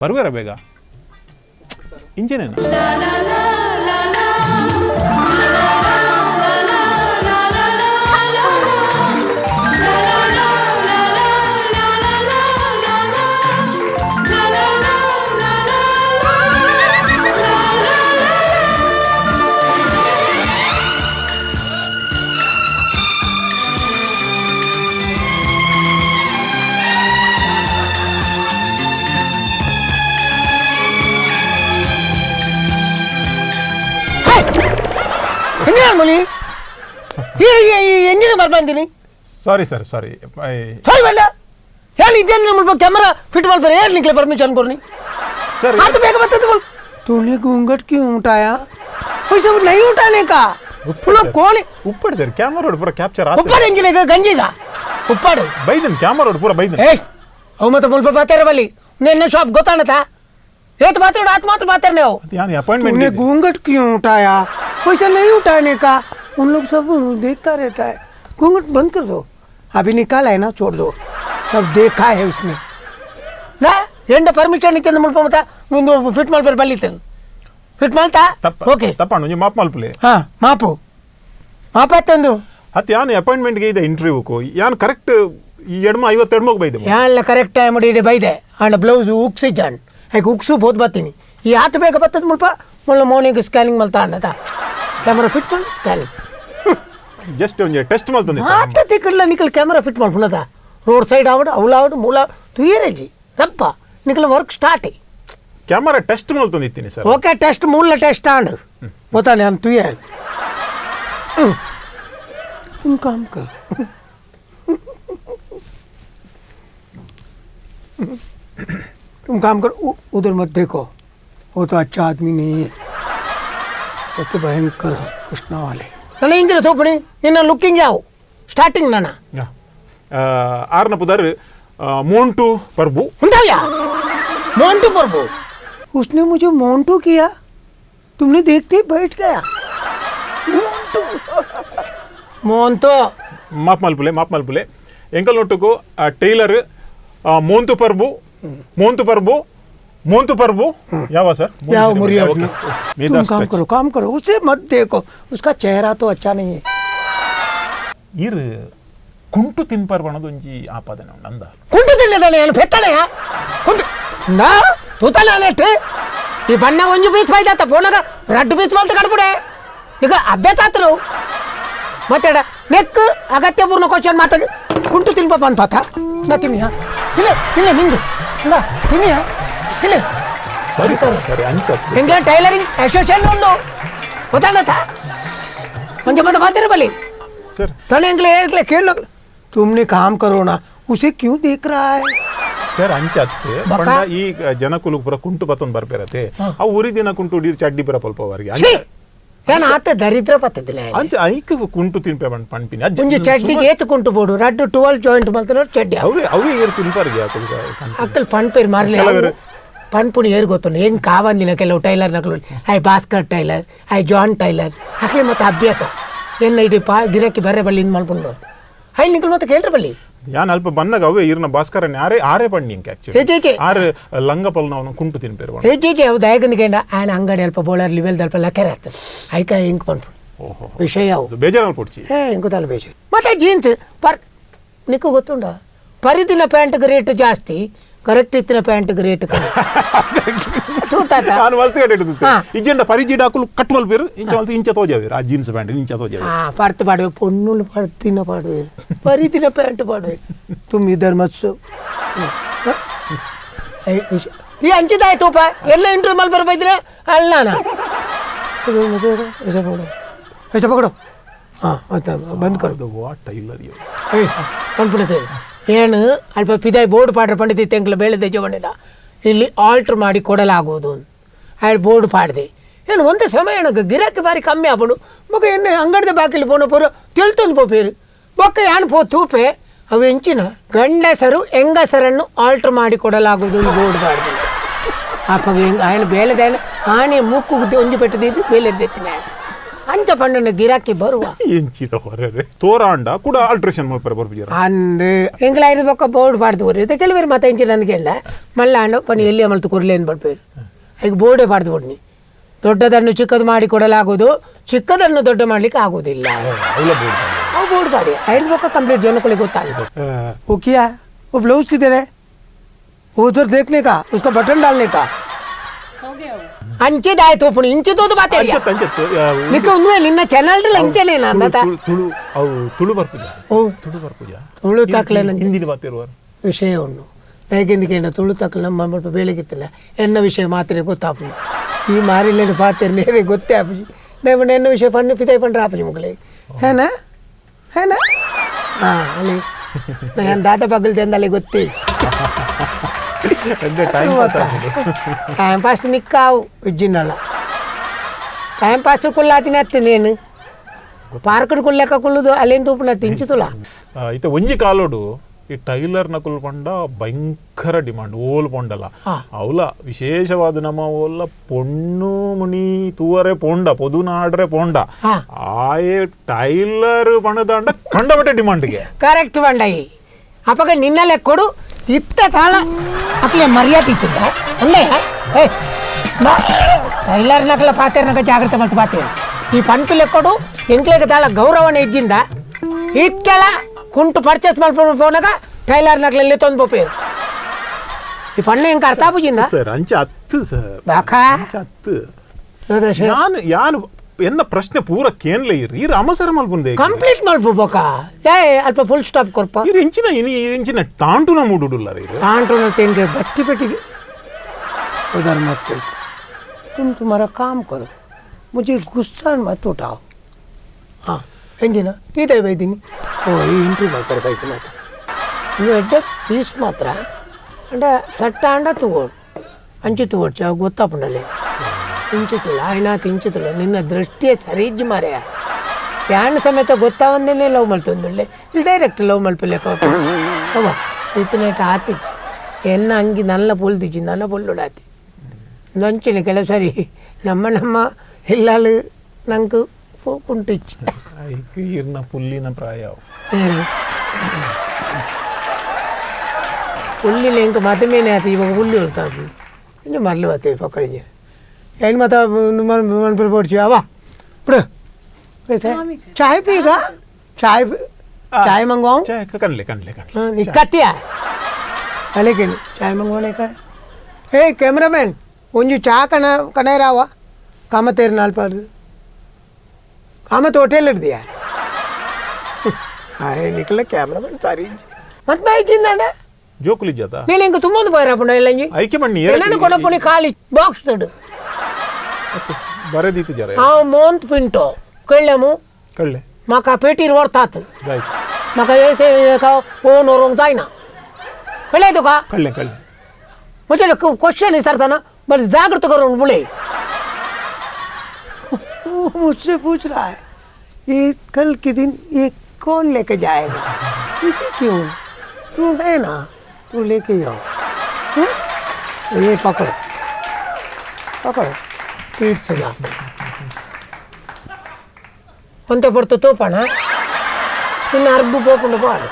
ಬರುವೇರ ಬೇಗ ಇಂಜಿನೇನ engine ಬರ್ಬಂದಿನಿ sorry sir sorry ಸಾರಿ ಬೇಡ ಹೇಳಿ ಇದೇನು ಮುಲ್ಪ ಕ್ಯಾಮरा फिट ಮಾಡ್ತಾರೆ ಹೇಳಿ ನಿಕ್ಲೆ परमिशन करनी सर हाँ तो बेग बता बोल तूने घूंघट क्यों उठाया वैसे नहीं उठाने का कौन ऊपर सर कैमरा रोड पूरा कैप्चर आता ऊपर इंजन का गंजीगा ऊपर ಬೈದನ್ ಕ್ಯಾಮರಾ रोड पूरा ಬೈದನ್ ए ಅವ ಮತ್ತೆ ಮುಲ್ಪ ಬಾತಾರೆ ಬಲ್ಲಿ ನಿನ್ನ ಶಾಪ್ ಗೊತ್ತಾನತಾ ಏತ್ ಮಾತಾಡು ಆತ್ ಮಾತ್ರ ಮಾತಾಡ್ನೆ हो यानी अपॉइंटमेंट तूने घूंघट क्यों उठाया वैसे नहीं उठाने का उन लोग सब देखता रहता है घूंघट बंद कर दो अभी निकाला है ना छोड़ दो सब देखा है उसने ना ಎಂಡ ಪರ್ಮಿಷನ್ ಇತ್ತು ಮುಲ್ಪ ಮತ ಮುಂದೆ ಫಿಟ್ ಮಾಡ್ಬಾರ ಬಲ್ಲಿತ್ತೇನೆ ಫಿಟ್ ಮಾಡ್ತಾ ಓಕೆ ತಪ್ಪಣ್ಣ ಒಂಜಿ ಮಾಪ್ ಮಲ್ಪಲೆ ಹಾ ಮಾಪು ಮಾಪತ್ತೊಂದು ಅತ್ ಯಾನ್ ಅಪಾಯಿಂಟ್ಮೆಂಟ್ ಗೆ ಇದೆ ಇಂಟರ್ವ್ಯೂಕು ಯಾನ್ ಕರೆಕ್ಟ್ ಎಡ್ಮ 52 ಬೈದೆ ಯಾನ್ಲ ಕರೆಕ್ಟ್ ಟೈಮ್ ಮಾಡಿ ಬೈದೆ ಅಂಡ್ ಬ್ಲೌಸ್ ಉಕ್ಸಿ ಜಾನ್ ಐಕ್ ಉಕ್ಸು ಬೋತ್ ಬತ್ತೀನಿ ಈ ಆತ ಬೇಗ ಬತ್ತದ ಮುಲ್ಪ ಮೊಳ್ಳ ಮಾರ್ನಿಂಗ್ ಸ್ಕ್ಯಾನಿಂಗ್ ಮಲ್ತಾ ಅನ್ನತ ಕ್ಯಾಮರಾ ಫಿಟ್ ಮಾಡಿ ಸ್ಕ್ಯಾನಿಂಗ್ ಜಸ್ಟ್ ಒಂಜಿ ಟೆಸ್ಟ್ ಮಲ್ತಂದೆ ಆತ ತಿಕ್ಕಡ್ಲ ನಿಕಲ್ ಕ್ಯಾಮರಾ ಫಿಟ್ ಮಾಡ್ಕೊನದ ರೋಡ್ ಸೈಡ್ ಆವಡ ಅವಲಾವಡ ಮೂಲ ತುಯರೇಜಿ ರಪ್ಪ ನಿಕಲ್ ವರ್ಕ್ ಸ್ಟಾರ್ಟ್ ಕ್ಯಾಮರಾ ಟೆಸ್ಟ್ ಮಲ್ತಂದಿತ್ತೀನಿ ಸರ್ ಓಕೆ ಟೆಸ್ಟ್ ಮೂಲ ಟೆಸ್ಟ್ ಆಂಡ್ ಗೊತ್ತಾನೆ ನಾನು ತುಯ तुम काम कर तुम काम कर उधर मत देखो वो तो अच्छा आदमी नहीं है वो तो भयंकर कृष्णा वाले ನನ್ನ ಹಿಂದಿನ ತೋಪಣಿ ನಿನ್ನ ಲುಕ್ಕಿಂಗ್ ಯಾವ ಸ್ಟಾರ್ಟಿಂಗ್ ನನ್ನ ಆರ್ನ ಪುದರ್ मोन्टू प्रभु उन्दाया मोन्टू प्रभु उसने मुझे मोन्टू किया तुमने देखते ही बैठ गया मोन्टू माप मल्पुले एंकल नोटुको टेलर मोन्तु प्रभु यावा सर याव मुरिया तुम काम करो उसे मत देखो उसका चेहरा तो अच्छा नहीं है इर ಕುಂಟು ತಿನ್ಪಾರ್ಬಣದು ಒಂಜಿ ಆಪಾದನೆ ಉಂಡು ಅಂದ ಕುಂಟು ತಿನ್ನದಾನೆ ಏನು ಫೆತ್ತನೆಯ ಕುಂಟು ನಾ ತೂತನೆ ಅನೆಟ್ ಈ ಬಣ್ಣ ಒಂಜು ಪೀಸ್ ಬೈದಾತ ಫೋನಾಗ ರಡ್ಡು ಪೀಸ್ ಮಲ್ತ ಕಡ್ಬಿಡೆ ಈಗ ಅಭ್ಯತಾತರು ಮತ್ತೆ ನೆಕ್ ಅಗತ್ಯಪೂರ್ಣ ಕ್ವಶನ್ ಮಾತಾಡಿ ಕುಂಟು ತಿನ್ಪಾಪ ಅಂತ ಪಾತ ನಾ ತಿನ್ನಿಯ ತಿನ್ನ ನಿಂದು ಇಲ್ಲ ತಿನ್ನಿಯ ಇಲ್ಲ ಸರಿ ಸರಿ ಸರಿ ಅಂಚತ್ತು ಹಿಂಗೆ ಟೈಲರಿಂಗ್ ಅಸೋಸಿಯೇಷನ್ ಉಂಡು ಗೊತ್ತಾಡತ್ತ ಒಂಜ ಮತ್ತೆ ಮಾತಾಡ ಬಲಿ सर तने इंग्ले खेल तुमने काम करो ना उसे क्यों देख रहा है सर अंचत्ते पंड ई जनकुल पुरा कुंटु बतन बरपेरते आ ಊರಿ ದಿನ ಕುಂಟು ಡಿ ಚಡ್ಡಿ ಬರ ಪಲ್ಪವರಿಗೆ ಅಂಚ ಯಾನ ಆತ ದರಿದ್ರ ಪತ್ತದಿಲ್ಲ ಅಂಚ ಐಕ ಕುಂಟು ತಿನ್ಪೆ ಪಂಪಿನಿ ಒಂಜಿ ಚಡ್ಡಿಗೆ ಏತು ಕುಂಟು ಬೋಡು ರಡ್ಡು 12 ಜಾಯಿಂಟ್ ಮಲ್ತನ ಚಡ್ಡಿ ಅವೇ ಏರ್ ತಿನ್ಪಾರಿಗೆ ಅಕ್ಕಲ್ ಪಂಪೇರ್ ಮಾರ್ಲೆ ಪನ್ಪುಣಿ ಏರ್ ಗೊತ್ತುಂಡು ಹೆಂಗ್ ಕಾವಂದಿನ ಕೆಲವು ಟೈಲರ್ ನಕಲು ಐ ಭಾಸ್ಕರ್ ಟೈಲರ್ ಐ ಜಾನ್ ಟೈಲರ್ ಅಕ್ಲೆ ಮತ್ತೆ ಅಭ್ಯಾಸ ಎನ್ನ ಇಡೀ ಗಿರಕ್ಕೆ ಬರೆ ಬಲ್ಲಿ ಇಂದು ಮಲ್ಪುಂಡು ಹೈ ನಿಕಲ್ ಮತ್ತೆ ಕೇಳ್ರ ಬಲ್ಲಿ ಯಾನ್ ಅಲ್ಪ ಬನ್ನಗ ಅವೇ ಇರ್ನ ಭಾಸ್ಕರನ್ ಆರೆ ಪಣ್ಣಿ ಇಂಕ ಆಕ್ಚುಲಿ ಆರೆ ಲಂಗಪಲ್ ನಾವು ಕುಂಟು ತಿನ್ಪೇರು ಹೇಜೇಜೆ ಅವು ದಯಗಂದಿಗೆಂಡ ಆಯನ ಅಂಗಡಿ ಅಲ್ಪ ಬೋಳರ್ ಲಿವೆಲ್ ದಲ್ಪ ಲಕೆರೆ ಆಗ್ತದೆ ಐಕ ಹಿಂಗೆ ಪನ್ಪುಂಡು ಓಹೋ ವಿಷಯ ಅವು ಬೇಜಾರಲ್ಲಿ ಪಡ್ಚಿ ಇಂಕೋತಲ್ಲ ಬೇಜಾರು ಮತ್ತೆ ಜೀನ್ಸ್ ನಿಕ್ಕು ಗೊತ್ತುಂಡ ಪರಿದಿನ ಪ್ಯಾಂಟ್ಗೆ ರೇಟ್ ಜಾಸ್ತಿ ಕರೆಕ್ಟ್ ಇತ್ತಿನ ಪ್ಯಾಂಟ್ಗೆ ರೇಟ್ ನಾನು ಮಸ್ತ್ ಕಟ್ಟಿಡ್ತಿದ್ದೆ ಇಜ್ಜೆಂಡ ಪರಿಜಿಡಾಕುಲು ಕಟ್ಟುವಲ್ ಬೇರು ಇಂಚ ತೋಜಾವೇರು ಆ ಜೀನ್ಸ್ ಪ್ಯಾಂಟ್ ಇಂಚ ತೋಜಾವೇರು ಪರ್ತು ಪಾಡುವೆ ಪೊಣ್ಣುಲು ಪರ್ತಿನ ಪಾಡುವೆ ಪರಿದಿನ ಪ್ಯಾಂಟ್ ಪಾಡುವೆ ತುಮ್ ಇದರ್ ಮತ್ಸು ಈ ಅಂಚಿದಾಯ್ತುಪ್ಪ ಎಲ್ಲ ಇಂಟರ್ವ್ಯೂ ಮೇಲೆ ಬರ್ಬೈದ್ರೆ ಅಲ್ಲ ऐसा पकड़ो हाँ बंद कर दो ಕನ್ಫಿಡೆನ್ಸ್ ಏನು ಅಲ್ಪ ಪಿದಾಯಿ ಬೋರ್ಡ್ ಪಾಡ್ರೆ ಪಂಡಿತ ಎಂಕ್ಲ ಬೇಳೆದೆ ಜವಣಿನ ಇಲ್ಲಿ ಆಲ್ಟ್ರ್ ಮಾಡಿ ಕೊಡಲಾಗುವುದು ಅಲ್ಲಿ ಬೋರ್ಡ್ ಪಾಡ್ದೆ ಏನು ಒಂದೇ ಸಮಯ ನನಗೆ ಗಿರಾಕಿ ಬಾರಿ ಕಮ್ಮಿ ಆಗ್ಬೋದು ಮಗ ಎಣ್ಣೆ ಅಂಗಡಿದ ಬಾಕಿಲಿ ಪೋನ ಪೂರ ತಿಳ್ತೊಂದು ಪೋಪೇರು ಬೊಕ್ಕ ಏನು ಪೋ ತೂಪೆ ಅವು ಹೆಂಚಿನ ಗಂಡಸರು ಹೆಂಗಸರನ್ನು ಆಲ್ಟ್ರ್ ಮಾಡಿ ಕೊಡಲಾಗುವುದು ಬೋರ್ಡ್ ಪಾಡ್ದೆ ಅಪ್ಪ ఆయన ಬೇಳೆದ ಆನೆ ಮೂಕು ಒಂಜಿ ಪೆಟ್ಟದಿದ್ದು ಬೇಲೆದ್ದು ಎತ್ತಿನ ಅಂಚ ಪಂಡನ ಗಿರಾಕಿ ಬರುವ ಎಂಚಿನ ಹೊರರೆ ತೋರಾಂಡ ಕೂಡ ಆಲ್ಟ್ರೇಷನ್ ಮಾಡ್ತಾರೆ ಬರ್ಬಿಜಾರ ಅಂದು ಎಂಗ್ಲ ಐದು ಪಕ್ಕ ಬೋರ್ಡ್ ಪಾಡ್ದು ಕೊರ್ರಿ ಇದು ಕೆಲವರು ಮತ್ತೆ ಇಂಚಿ ನನಗೆಲ್ಲ ಮಲ್ಲ ಹಣ್ಣು ಪನಿ ಎಲ್ಲಿ ಅಮಲ್ತು ಕೊರ್ಲೇನು ಬರ್ಬೇರು ಈಗ ಬೋರ್ಡೇ ಪಾಡ್ದು ಕೊಡ್ನಿ ದೊಡ್ಡದನ್ನು ಚಿಕ್ಕದು ಮಾಡಿ ಕೊಡಲಾಗುವುದು ಚಿಕ್ಕದನ್ನು ದೊಡ್ಡ ಮಾಡ್ಲಿಕ್ಕೆ ಆಗುವುದಿಲ್ಲ ಅವಳ ಬೋರ್ಡ್ ಅವು ಬೋರ್ಡ್ ಪಾಡಿ ಐದು ಪಕ್ಕ ಕಂಪ್ಲೀಟ್ ಜನಗಳಿಗೆ ಗೊತ್ತಾಗ वो किया वो ब्लाउज किधर है वो उधर देखने का उसका बटन डालने का ಅಂಚಿದಾಯ್ತು ಪುಣಿ ಇಂಚಿ ತೋದು ಬಾತೇರಿಯ ಅಂಚತ್ ಅಂಚತ್ ನಿಕ್ಕ ಉನ್ವೆ ನಿನ್ನ ಚಾನಲ್ ಇಂಚಲೇನ ಅಂದತ ತುಳು ಅವು ತುಳು ಬರ್ಪುಜ ಓ ತುಳು ಬರ್ಪುಜ ತುಳು ತಕ್ಲೆ ನಂಗೆ ಹಿಂದಿನ ಮಾತಿರುವರು ವಿಷಯ ಉಂಡು ಹೇಗೆಂದಿಕೆ ತುಳು ತಕ್ಲೆ ನಮ್ಮ ಸ್ವಲ್ಪ ಬೇಳೆಗಿತ್ತಿಲ್ಲ ಎನ್ನ ವಿಷಯ ಮಾತ್ರ ಗೊತ್ತಾಪು ಈ ಮಾರಿಲೇನು ಪಾತ್ರೆ ನೇರೆ ಗೊತ್ತೇ ಆಪುಜಿ ನೇಮಣ್ಣ ಎನ್ನ ವಿಷಯ ಪಣ್ಣು ಪಿತಾಯಿ ಪಂಡ್ರೆ ಆಪುಜಿ ಮುಗ್ಲೆ ಹೇನ ಹೇನ ಹಾಂ ಅಲ್ಲಿ ನಾನು ದಾದ ಪಗಲ್ ತಂದಲ್ಲಿ ಗೊತ್ತೇ టైం పాస్ నీకు కావు విజ్జిన్నల టైం పాస్ కుళ్ళాతి నత్తి నేను పార్కుడు కుళ్ళెక్క కుళ్ళదు అల్లేం తూపున తించుతులా అయితే ಒಂಜಿ ಕಾಲೋಡು ಈ ಟೈಲರ್ ನಕುಲ್ ಪಂಡ ಭಯಂಕರ ಡಿಮಾಂಡ್ ಓಲ್ ಪೊಂಡಲ ಅವಲ ವಿಶೇಷವಾದ ನಮ್ಮ ಓಲ್ಲ ಪೊಣ್ಣು ಮುನಿ ತೂವರೆ ಪೊಂಡ ಪೊದುನಾಡ್ರೆ ಪೊಂಡ ಆಯೆ ಟೈಲರ್ ಪಣದಾಂಡ ಕಂಡಬಟ್ಟೆ ಡಿಮಾಂಡ್ಗೆ కరెక్ట్ పండయి అప్పగా నిన్న లెక్కడు ఇత్త తాళ అట్లే మర్యాద ఇచ్చిందా ఉండే టైలర్ నకల పాతేరు నక జాగ్రత్త మల్తి పాతేరు ఈ పంటు లెక్కడు ఇంట్లోకి తాళ గౌరవాన్ని ఇచ్చిందా ఇత్తెల కుంటు పర్చేస్ పోనగా టైలర్ నకల ఎల్లి పోయారు ఈ పన్ను ఇంకా అర్థాపుచిందా ಸರ್ ಅಂಚೆ ಹತ್ತು ಸರ್ బాకా ಅಂಚೆ ಹತ್ತು ಯಾನು ಎನ್ನ ಪ್ರಶ್ನೆ ಪೂರ ಕೇನ್ಲೆ ಇರ್ರಿ ರಾಮಸರ ಮಲ್ಪುಂದೆ ಕಂಪ್ಲೀಟ್ ಮಾಡ್ಬೋಕ ಅಲ್ಪ ಫುಲ್ ಸ್ಟಾಪ್ ಕೊರ್ಪ ಇರು ಇಂಚಿನ ತಾಂಟುನ ಮೂಡುಡುಲ್ಲ ರೀ आंटों तेंगे बत्ती पेटी उधर मत देखो तुम तुम्हारा काम करो मुझे गुस्सा मत उठाओ हाँ ಎಂಜಿನ ತೀತೆ ಬೈತೀನಿ ಓ ಈ ಇಂಟ್ರಿ ಮಾಡ್ತಾರೆ ಬೈತೀನಿ ಆತ ನೀವು ಎಡ್ಡೆ ಪೀಸ್ ಮಾತ್ರ అంటే ಸಟ್ಟ ಅಂಡ ತಗೋಡು ಅಂಚು ತಗೋಡ್ಚ ಗೊತ್ತಾಪುಂಡಲ್ಲಿ ಇಂಚುతుల ఆయన ತಿಂಚುతుల ನಿನ್ನ ದೃಷ್ಟಿಯೇ ಸರಿಜ್ಜು ಮಾರೆಯ ಯಾಣ ಸಮೇತ ಗೊತ್ತಾವಂದೇನೆ ಲವ್ ಮಲ್ತೊಂದುಳ್ಳೆ ಇಲ್ಲಿ ಡೈರೆಕ್ಟ್ ಲವ್ ಮಲ್ಪಲ್ಲೆ ಅವ ಇತನೇಟ ಆತಿಚ್ಚಿ ಎನ್ನ ಅಂಗಿ ನಲ್ಲ ಪೊಲ್ದಿಚ್ಚಿ ನನ್ನ ಪೊಲ್ಲುಡಾತಿ ನೊಂಚಿನ ಕೆಲವು ಸರಿ ನಮ್ಮ ಇಲ್ಲಾಳು ನಂಗೆ ಕುಂಟಿಚ್ಚಿ ಈರ್ನ ಪುಲ್ಲಿನ ಪ್ರಾಯ ಪುಲ್ಲಿನ ಇಂಕ ಮತಮೇನೆ ಆತ ಇವಾಗ ಪುಲ್ಲಿ ಹೊಳ್ತಾಪಿ ಇನ್ನು ಮರಳು ಆತ ಪಕ್ಕಳಿಗೆ ಏನು ಮತ ಪಡ್ಚಿ ಅವ ಬಿಡು चाय पिएगा चाय मंगवाऊँ कर ले निकतिया लेकिन चाय मंगवाने का हे कैमरामैन उन चाय कने रावा काम तेरे नाल पर काम तो होटल दिया हाय निकले कैमरामैन सारी मत मैं चिंदा ಜೋಕುಲಿ ಜಾತ నేను ఇంక తుమ్మంది పోయిరా పుండ ఇల్లంజి ಐಕೆ ಮಣ್ಣಿ ఎల్లని కొనపోని ఖాళీ బాక్స్ తడు ಬರೆದಿತ್ತು ಜರ ఆ మోంత్ పింటో వెళ్ళాము ಕಳ್ಳೆ మాకు ఆ పేటీ ఓర్తాత్ ಜಾಯ್ತು మాకు అయితే ఓ నోరం తాయినా వెళ్ళేదు का ಕಳ್ಳೆ मुझे क्वेश्चन है सर था ना बस जागृत करो बोले मुझसे पूछ रहा है ये कल के दिन ये कौन लेके जाएगा इसे क्यों तू है ना तू लेके जाओ ये पकड़ो पीठ से जा కొంత పడుతూ తోపణ నిన్న అర్బు పోకుండా పోవాలి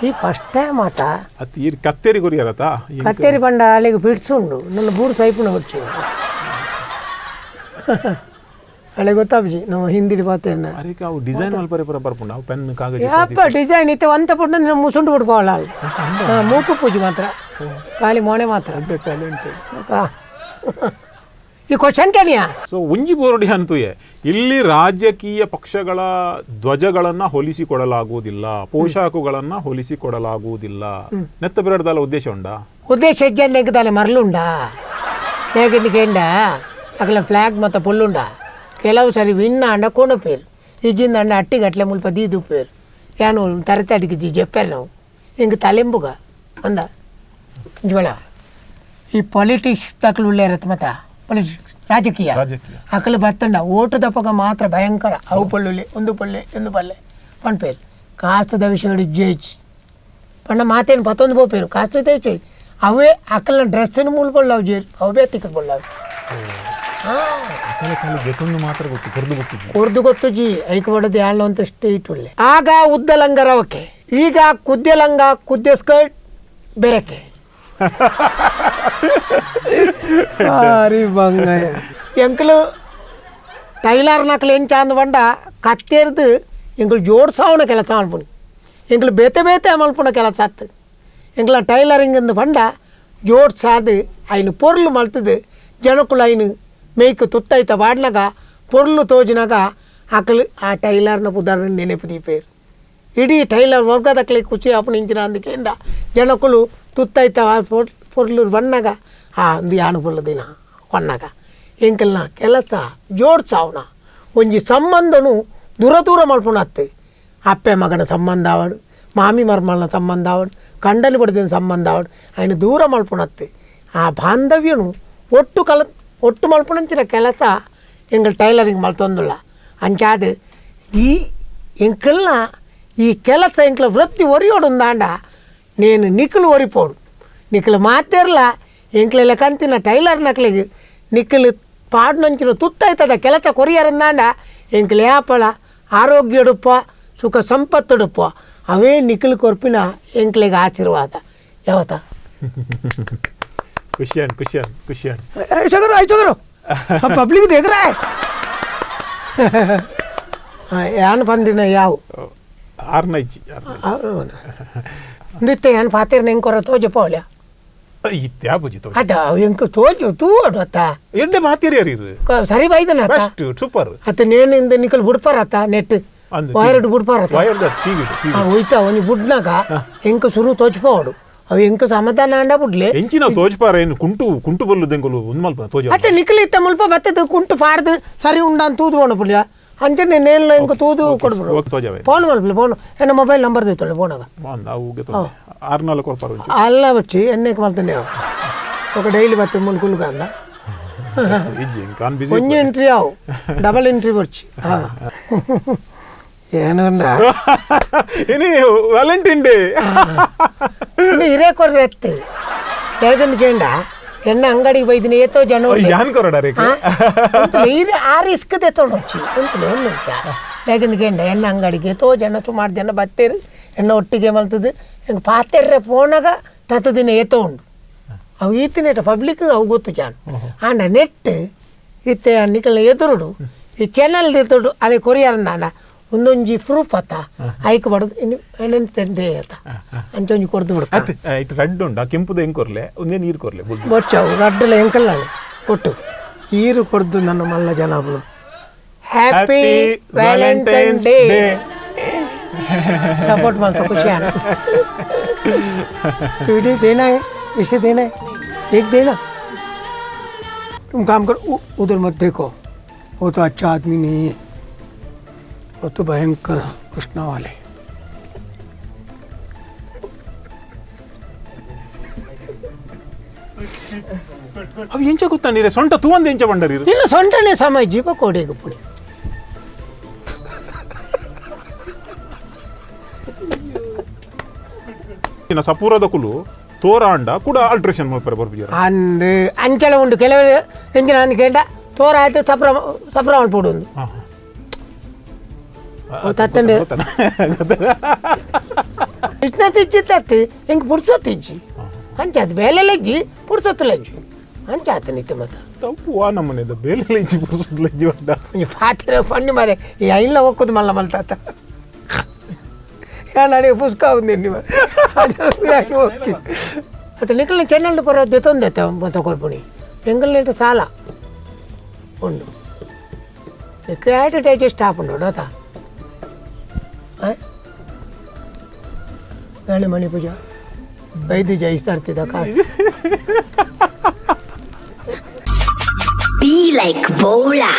ఈ ఫస్ట్ టైం అట ಅತ್ ಈ ಕತ್ತೇರಿ ಗುರಿಯರತ కత్తేరి పండ అలాగే పిడుచుండు నన్ను బూడు సైపున వచ్చి అలాగే ಗೊತ್ತಾಬ್ಜಿ ನಾವು ಹಿಂದಿಡಿ ಪಾತೇನ ಅರೆ ಕಾವು ಡಿಸೈನ್ ಮಲ್ಪರೆ ಪರ ಬರ್ಪುಂಡ ಅವು ಪೆನ್ ಕಾಗಜ ಯಪ್ಪ ಡಿಸೈನ್ ಇತ್ತೆ ಒಂತ ಪುಟ್ಟ ನಿನ್ನ ಮುಸುಂಡು ಬಿಡ್ಕೋవాలి ಮೂಕು ಪೂಜಿ ಮಾತ್ರ ಖಾಲಿ ಮೋಣೆ ಮಾತ್ರ ಟ್ಯಾಲೆಂಟೆಡ್ ಈ ಕ್ವಶನ್ ಕೇಳಿಯಾ ಸೊ ಒಂಜಿ ಬೋರ್ಡಿ ಅಂತುಯೆ ಇಲ್ಲಿ ರಾಜಕೀಯ ಪಕ್ಷಗಳ ಧ್ವಜಗಳನ್ನ ಹೋಲಿಸಿಕೊಡಲಾಗುವುದಿಲ್ಲ ಪೋಷಾಕುಗಳನ್ನ ಹೋಲಿಸಿಕೊಡಲಾಗುವುದಿಲ್ಲ ನೆತ್ತ ಬಿರಡದಲ್ಲ ಉದ್ದೇಶ ಉಂಡಾ ఉద్దేశ ఎగ్జాన్ మరలుండా లేకెందుకేండా అక్కడ ఫ్లాగ్ మొత్త పొల్లుండా ಕೆಲವು ಸರಿ ವಿನ್ನ ಅಂಡ ಕೊಣ పేరు ఇజ్జింది అండ అట్టి గట్ల ముల్ప దీదు పేరు యాను తరతడికి చెప్పారు ನಾವು ఇంక తలెంబుగా అందా ఇంటివేళ ಈ ಪಾಲಿಟಿಕ್ಸ್ ತಕ್ಕಲು ಉಳ್ಳೇರತ್ ಮತ್ತ ಪಾಲಿಟಿಕ್ಸ್ ರಾಜಕೀಯ ಅಕಲು ಬತ್ತಂಡ ಓಟು ತಪ್ಪಗ ಮಾತ್ರ ಭಯಂಕರ ಅವು ಪಳ್ಳುಳ್ಳಿ ಒಂದು ಪಳ್ಳೆ ಎಂದು ಪಲ್ಲೆ ಪಣ್ పేరు కాస్తದ విషయం జేచి పండ మాతేను పతొంది పోయారు కాస్త తెచ్చి అవే అక్కల డ్రెస్ మూలు పళ్ళు అవి చేయరు అవే తిక్కడు పళ్ళు అవి ಅಕಲೆ ಖಾಲಿ ಗೆತ್ತೊಂದು ಮಾತ್ರ ಗೊತ್ತು ಕೊರ್ದು ಗೊತ್ತಿದ್ವಿ ಕೊರ್ದು ಗೊತ್ತು ಜಿ ಐಕ್ ಬಡದು ಯಾಳು ಅಂತ ಸ್ಟೇಟ್ ಒಳ್ಳೆ ಆಗ ಉದ್ದ ಲಂಗ ರವಕ್ಕೆ ಈಗ ಕುದ್ದೆ ಲಂಗ ಕುದ್ದೆ ಸ್ಕರ್ಟ್ ಬೆರಕೆ ಅರೆ ಬಂಗಯ್ಯ ಎಂಕಲು ಟೈಲರ್ ನಕಲು ಏನು ಚಂದ ಬಂಡ ಕತ್ತೇರ್ದು ಎಂಕಲು ಜೋಡ್ಸಾವಣ ಕೆಲಸ ಮಾಡ್ಪುಣಿ ಎಂಕಲು ಬೇತೆ ಬೇತೆ ಮಲ್ಪುಣ ಕೆಲಸ ಆತು ಎಂಕಲ ಟೈಲರಿಂಗ್ ಬಂಡ ಜೋಡ್ಸಾದು ಆಯ್ನು ಪೊರ್ಲು ಮಲ್ತದು ಜನಕ್ಕಳು ಆಯ್ನು ಮೇಯ್ಕು ತುತ್ತೈತ ಬಾಡ್ನಾಗ ಪೊರ್ಲು ತೋಜಿನಾಗ ಆಕಲು ಆ ಟೈಲರ್ನ ಉದಾಹರಣೆ ನೆನಪು ದೀಪೇರು ಇಡೀ ಟೈಲರ್ ವರ್ಗದಕ್ಲೆ ಖುಷಿ ಅಪ್ಪನಿಂಚಿನ ಅಂದಕೆಂಡ ಜನಕ್ಕಳು ತುತ್ತೈತ ಪೊರ್ಲು ಬಣ್ಣಾಗ ಒಂದು ಯಾನುಪುಲ್ಲ ದಿನ ಹೊನ್ನಾಗ ಎಂಕಲ್ನ ಕೆಲಸ ಜೋಡ್ಸಾವಣ ಒಂಜಿ ಸಂಬಂಧನು ದೂರ ದೂರ ಮಲ್ಪುಣತ್ತೆ ಅಪ್ಪೆ ಮಗನ ಸಂಬಂಧ ಆವಡು ಮಾಮಿ ಮರ್ಮಲ್ನ ಸಂಬಂಧ ಆವಡು ಕಂಡಲಿ ಬಡ್ದಿನ ಸಂಬಂಧ ಆವಡು ఆయన ದೂರ ಮಲ್ಪುಣತ್ತೆ ಆ ಬಾಂಧವ್ಯನು ಒಟ್ಟು ಮಲ್ಪುಣಂಚಿನ ಕೆಲಸ ಎಂಗಲ್ ಟೈಲರಿಂಗ್ ಮಲ್ತೊಂದುಲ್ಲ ಅಂಚಾದ ಈ ಎಂಕಲ್ನ ಈ ಕೆಲಸ ಎಂಕಲ ವೃತ್ತಿ ಒರಿಯೋಡುಂದಾಂಡ నేను నిక్కులు ఒరిపోడు నిక్కులు మాతేర్లా ఎంకల కంతిన టైలర్ నకలిగి నిక్కులు పాడు నుంచి ತುತ್ತೈತದ ಕೆಲಸ ಕೊರಿಯರಂದಾಂಡ ಎಂಕಲ ಯಾಪಳ ಆರೋಗ್ಯಡುಪ್ಪ ಸುಖ ಸಂಪತ್ತುಡುಪ್ಪ ಅವೇ ನಿಕ್ಕಲು ಕೊರ್ಪಿನ ಎಂಕಲಿಗೆ ಆಶೀರ್ವಾದ ಯಾವತ್ತ ಖುಷಿಯಾನ್ ಖುಷಿಯಾನ್ ಖುಷಿಯಾನ್ ऐसा करो सब पब्लिक देख रहा है ಯಾನ್ ಬಂದಿನ ಯಾವ ಆರ್ನೈಚಿ ನಿತ್ಯ ಏನು ಪಾತಿರ್ ಹೆಂಗೆ ಕೊರ ತೋಜ ಪೋಲ್ಯ ಇತ್ಯಾ ಬುಜಿತು ಅದ ಹೆಂಗೆ ತೋಜು ತೂ ಅತ್ತ ಎಡ್ಡೆ ಮಾತಿರಿ ಯಾರಿರು ಸರಿ ಬೈದನ ಬೆಸ್ಟ್ ಸೂಪರ್ ಅತ್ತ ನೇನಿಂದ ನಿಕಲ್ ಬಿಡ್ಪಾರತ್ತ ನೆಟ್ ವೈರಡ್ ಬಿಡ್ಪಾರತ್ತ ವೈರ್ದ ಟಿವಿ ಹೋಯ್ತಾ ಅವನಿ ಬುಡ್ನಾಗ ಹೆಂಗೆ ಸುರು ತೋಜ್ಪೋಡು ಅವು ಹೆಂಗೆ ಸಮಾಧಾನ ಅಂಡ ಬಿಡ್ಲಿ ಎಂಚಿನ ತೋಜ್ಪಾರ ಏನು ಕುಂಟು ಬಲ್ಲು ದೆಂಗಲು ಒಂದು ಮಲ್ಪ ತೋಜ ಅತ್ತ ನಿಕಲಿತ್ತ ಮುಲ್ಪ ಬತ್ತದ ಕುಂಟು ಪಾಡ್ದು ಸರಿ ಉಂಡಾನ್ ತೂದು ಒಣ ಪುಲ್ಯ ಅಂಚನೆ ನೇನ್ಲ ಹೆಂಗೆ ತೂದು ಕೊಡ್ಬಿಡು ತೋಜವೆ ಫೋನ್ ಮಲ್ಪಲಿ ಫೋನ್ ಎನ್ನ ಮೊಬೈಲ್ ನಂಬರ್ ದೈತೊಳ್ಳೆ ಫೋನಾಗ ನಾವು ಗೆತ 6-4 ಕೊರ್ಪಾರ ಅಲ್ಲ ಬಚ್ಚಿ ಎಣ್ಣೆಗೆ ಮಲ್ತಾನೆ ఒక డైలీ బತ್ತೆ మునుకులుగా అందా కొంచెం ఎంట్రీ అవు డబల్ ఎంట్రీ వచ్చి ఏనున్నా ವ್ಯಾಲೆಂಟೈನ್ ಡೇ ಹಿರೇ ಕೊಡ್ರೆತ್ತೆ ಯಾಕಂದ್ಕೇಂಡ ಎಣ್ಣೆ ಅಂಗಡಿಗೆ ಬೈದಿನಿ ಏತೋ ಜನ ಆ ರಿಸ್ಕ್ ತೆತ್ತೊಂಡು వచ్చి ಉಂಟು ಒಂದು ಯಾಕಂದ್ಕೇಂಡ ಎಣ್ಣೆ ಅಂಗಡಿಗೆ ಏತೋ ಜನ ಸುಮಾರು ಜನ ಬತ್ತೇರು ಎಣ್ಣೆ ಒಟ್ಟಿಗೆ ಮಲ್ತದು ಹೆಂಗೆ ಪಾತೆರ್ರೆ ಫೋನಾಗ ತತ್ತದಿನ ಏತೋ ಉಂಡು ಅವು ಈತಿನೇಟ ಪಬ್ಲಿಕ್ ಅವು ಗೊತ್ತು ಜಾನ್ ಆಂಡ ನೆಟ್ ಇತ್ತೆ ನಿಕಲ್ ಎದುರುಡು ಈ ಚಾನಲ್ ಎದುರುಡು ಅದೇ ಕೊರಿಯರ್ ನಾನ ಒಂದೊಂಜಿ ಪ್ರೂಫ್ ಅತ್ತ ಐಕ್ ಬಡದು ಎಣ್ಣೆ ತಂಡೆ ಅತ್ತ ಅಂಚೊಂಜಿ ಕೊಡ್ದು ಬಿಡ್ಕ ಇಟ್ ರೆಡ್ ಉಂಡ ಕೆಂಪುದ ಹೆಂಗೆ ಕೊರ್ಲೆ ಒಂದೇ ನೀರು ಕೊರ್ಲೆ ಬೊಚ್ಚವು ರಡ್ಡಲ್ಲ ಎಂಕಲ್ಲಾಳೆ ಕೊಟ್ಟು ಈರು ಕೊಡ್ದು ನನ್ನ ಮಲ್ಲ ಜನಗಳು ಹ್ಯಾಪಿ ವ್ಯಾಲೆಂಟೈನ್ ಡೇ सपोर्ट मारता खुशी आना तुझे देना है इसे देना है एक देना तुम काम करो उधर मत देखो वो तो अच्छा आदमी नहीं है वो तो भयंकर कृष्णा वाले ಅವು ಎಂಚ ಗೊತ್ತಾ ನೀರೆ ಸೊಂಟ ತೂ ಒಂದು ಎಂಚ ಬಂಡರಿ ನಿನ್ನ ಸೊಂಟನೇ ಸಮಯ ಜೀವ ಕೋಡೆಗೆ ಪುಣಿ ಸಪೂರದ ಕುಲು ತೋರಾಂಡ ಕೂಡ ಆಲ್ಟ್ರೇಷನ್ ಮಾಡ್ತಾರೆ ಬರ್ಬಿಜಾರ ಅಂದ್ ಅಂಚಲ ಉಂಡು ಕೆಲವರು ಎಂಜಿನ ಅನ್ಕೇಂಡ ತೋರ ಆಯ್ತು ಸಪ್ರ ಮಾಡ್ಬಿಡು ತತ್ತಂಡು ಬಿಸ್ನೆಸ್ ಇಚ್ಚಿತ್ತು ಹೆಂಗೆ ಪುಡ್ಸೋತಿಜ್ಜಿ ಅಂಚಾತ್ ಬೇಲೆಜ್ಜಿ ಪುಡ್ಸೋತ್ತಲಜ್ಜಿ ಅಂಚಾತ ನಿತ್ಯ ಮತ್ತ ತಪ್ಪು ಆ ನಮ್ಮನೆದ ಬೇಲೆಜ್ಜಿ ಪುಡ್ಸೋತ್ತಲಜ್ಜಿ ಬಂಡ ಪಾತಿರ ಪಣ್ಣಿ ಮಾರೆ ಈ ಐನ್ಲ ಹೋಗೋದು ಮಲ್ಲ ಮಲ್ತಾತ ನನಗೆ ಪುಸ್ತಕ ఉంది అతను నికల్ని చెన్నెళ్ళు పర్వ దెతొంది మొత్తం కొడుపుని ఎంగల్నింటి చాలా ఉండు క్రియేటివ్ స్టాప్ ఉండడు అత ಗಣಿ ಮಣಿ ಪೂಜಾ ವೈದ್ಯ ಜಯಿಸ್ತಾ ಇರ್ತಿದ್ದ ಕಾಸು Be like Bola.